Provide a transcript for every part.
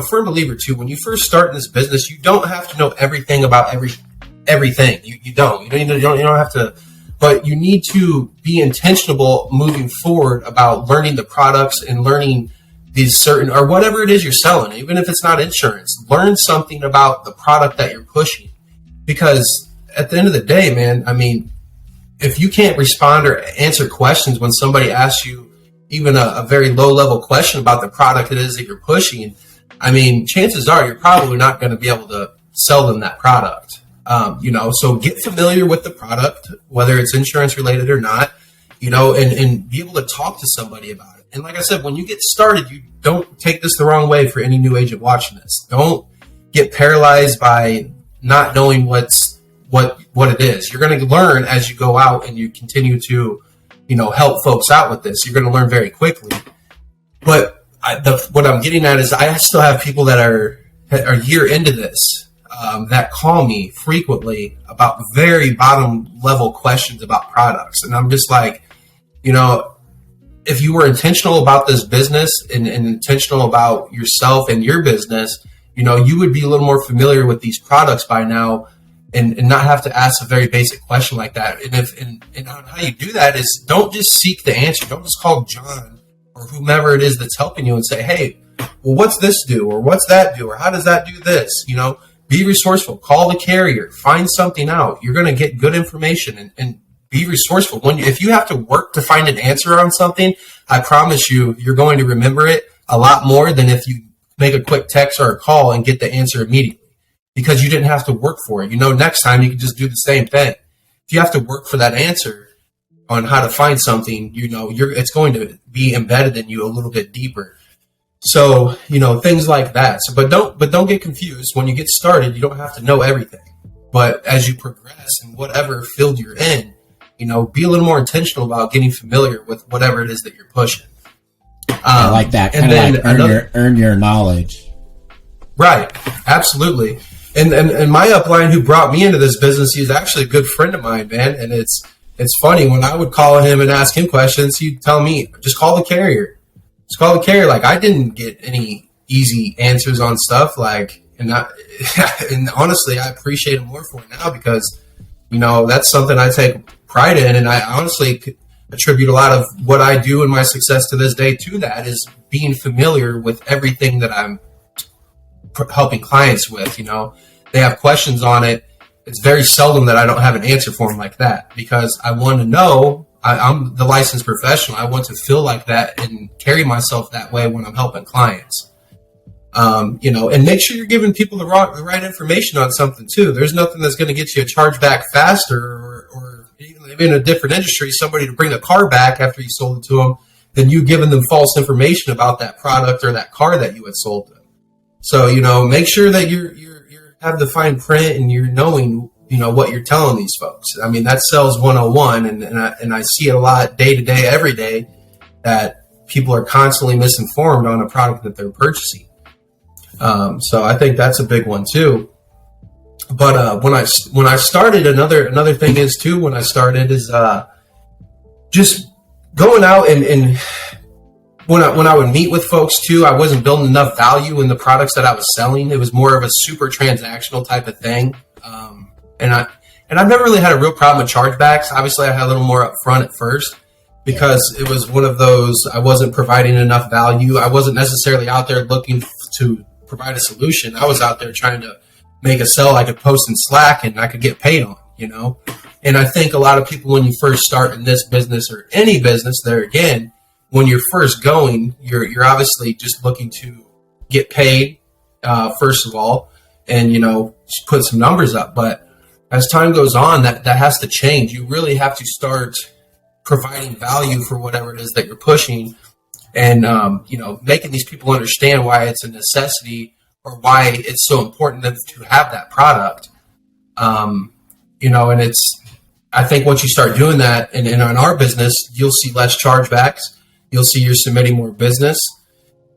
firm believer too, when you first start in this business, you don't have to know everything about everything. You don't have to, but you need to be intentional moving forward about learning the products and learning these certain, or whatever it is you're selling, even if it's not insurance, learn something about the product that you're pushing. Because at the end of the day, man, I mean, if you can't respond or answer questions when somebody asks you even a very low level question about the product it is that you're pushing, I mean, chances are you're probably not going to be able to sell them that product. So get familiar with the product, whether it's insurance related or not, and be able to talk to somebody about it. And like I said, when you get started, you don't take this the wrong way for any new agent watching this. Don't get paralyzed by not knowing what it is. You're going to learn as you go out and you continue to, help folks out with this. You're going to learn very quickly. But what I'm getting at is I still have people that are a year into this that call me frequently about very bottom level questions about products. And I'm just like, if you were intentional about this business and intentional about yourself and your business, you would be a little more familiar with these products by now and not have to ask a very basic question like that. And how you do that is don't just seek the answer. Don't just call John or whomever it is that's helping you and say, hey, well, what's this do? Or what's that do? Or how does that do this? Be resourceful. Call the carrier. Find something out. You're going to get good information and be resourceful. If you have to work to find an answer on something, I promise you're going to remember it a lot more than if you make a quick text or a call and get the answer immediately, because you didn't have to work for it. Next time you can just do the same thing. If you have to work for that answer on how to find something, it's going to be embedded in you a little bit deeper. So, things like that. So, but don't get confused. When you get started, you don't have to know everything. But as you progress in whatever field you're in, be a little more intentional about getting familiar with whatever it is that you're pushing. I like that. Kind of like earn your knowledge. Right. Absolutely. And my upline who brought me into this business, he's actually a good friend of mine, man. And it's funny, when I would call him and ask him questions, he'd tell me, just call the carrier. Just call the carrier. Like, I didn't get any easy answers on stuff. And honestly, I appreciate him more for it now because, that's something I take pride in. And I honestly attribute a lot of what I do and my success to this day to that, is being familiar with everything that I'm helping clients with. They have questions on it. It's very seldom that I don't have an answer for them like that, because I want to know, I'm the licensed professional. I want to feel like that and carry myself that way when I'm helping clients. And make sure you're giving people the right information on something too. There's nothing that's going to get you a charge back faster, or even in a different industry, somebody to bring a car back after you sold it to them than you giving them false information about that product or that car that you had sold them. So, make sure that you have the fine print and you're knowing, what you're telling these folks. I mean, that's sales 101. And I see it a lot day to day, every day, that people are constantly misinformed on a product that they're purchasing. So I think that's a big one too. But when I started, another thing is too, when I started is just going out and when I would meet with folks too, I wasn't building enough value in the products that I was selling. It was more of a super transactional type of thing. And I've never really had a real problem with chargebacks. Obviously, I had a little more upfront at first because it was one of those, I wasn't providing enough value. I wasn't necessarily out there looking to provide a solution. I was out there trying to make a sell I could post in Slack and I could get paid on, And I think a lot of people, when you first start in this business or any business, there again, when you're first going, you're obviously just looking to get paid, first of all, and, put some numbers up. But as time goes on, that has to change. You really have to start providing value for whatever it is that you're pushing, and, making these people understand why it's a necessity or why it's so important to have that product. And I think once you start doing that, and in our business, you'll see less chargebacks. You'll see you're submitting more business,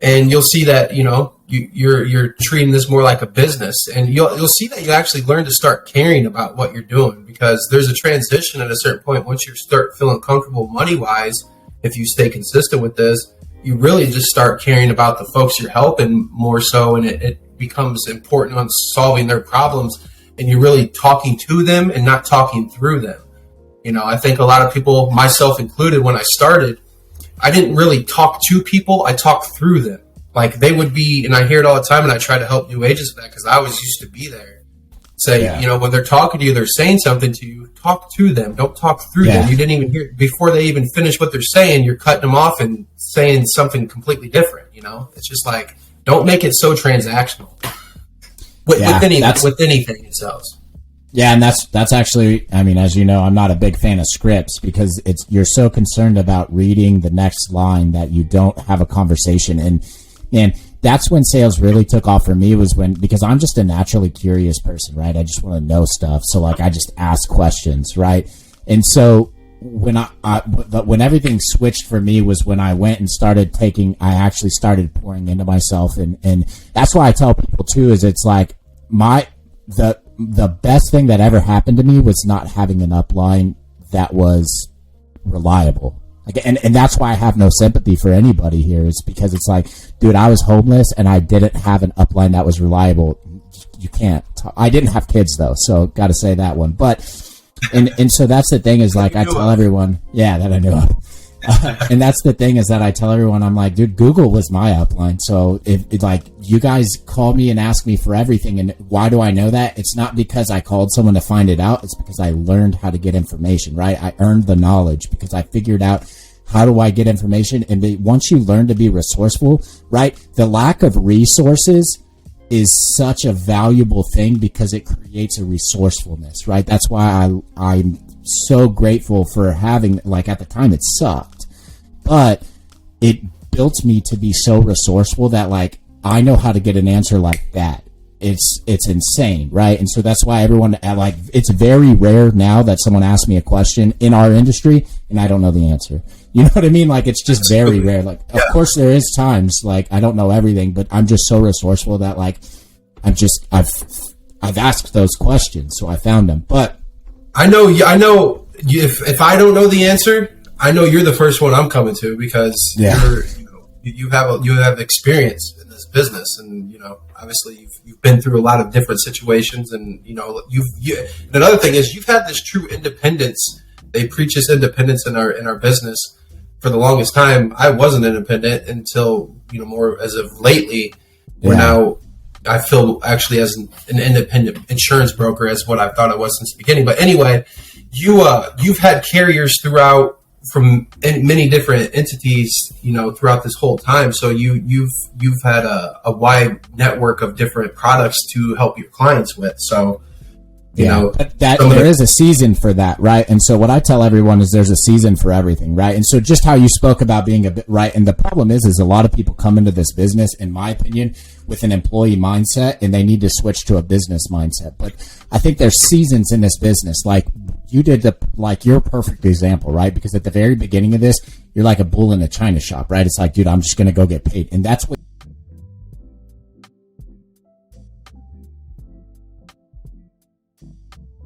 and you'll see that, you're treating this more like a business, and you'll see that you actually learn to start caring about what you're doing, because there's a transition at a certain point. Once you start feeling comfortable money wise, if you stay consistent with this, you really just start caring about the folks you're helping more so, and it becomes important on solving their problems, and you're really talking to them and not talking through them. I think a lot of people, myself included, when I started, I didn't really talk to people. I talked through them. Like they would be, and I hear it all the time, and I try to help new agents with that because I always used to be there. Say, when they're talking to you, they're saying something to you, talk to them. Don't talk through them. You didn't even hear, before they even finish what they're saying, you're cutting them off and saying something completely different. It's just like, don't make it so transactional with anything it sells. Yeah, and that's actually, I mean, as you know, I'm not a big fan of scripts because you're so concerned about reading the next line that you don't have a conversation. And that's when sales really took off for me, was because I'm just a naturally curious person, right? I just want to know stuff. So like I just ask questions, right? And so when everything switched for me was when I went and I actually started pouring into myself. And that's why I tell people too, is it's like the best thing that ever happened to me was not having an upline that was reliable. Like, and that's why I have no sympathy for anybody here, is because it's like, dude, I was homeless and I didn't have an upline that was reliable. You can't. I didn't have kids though, so got to say that one. But and so that's the thing, is like I tell everyone, that I knew of. And that's the thing, is that I tell everyone, I'm like, dude, Google was my upline. So if like you guys call me and ask me for everything, and why do I know that? It's not because I called someone to find it out. It's because I learned how to get information, right? I earned the knowledge because I figured out how do I get information. And once you learn to be resourceful, right? The lack of resources is such a valuable thing because it creates a resourcefulness, right? That's why I'm so grateful for having, like, at the time it sucked, but it built me to be so resourceful that like I know how to get an answer like that. It's insane, right? And so that's why everyone, like, it's very rare now that someone asks me a question in our industry and I don't know the answer. You know what I mean? Like, it's just very rare. Like, of course there is times like I don't know everything, but I'm just so resourceful that like I've asked those questions, so I found them. But I know if I don't know the answer, I know you're the first one I'm coming to, because you have experience in this business, and obviously you've been through a lot of different situations, and and another thing is you've had this true independence. They preach this independence in our business. For the longest time, I wasn't independent until more as of lately, where now I feel actually as an independent insurance broker, as what I thought I was since the beginning. But anyway, you've had carriers throughout from many different entities, throughout this whole time. So you've had a wide network of different products to help your clients with. So there is a season for that, right? And so what I tell everyone is there's a season for everything, right? And so just how you spoke about being a bit right, and the problem is a lot of people come into this business, in my opinion, with an employee mindset, and they need to switch to a business mindset. But I think there's seasons in this business. Like you did you're a perfect example, right? Because at the very beginning of this, you're like a bull in a china shop, right? It's like, dude, I'm just going to go get paid. And that's what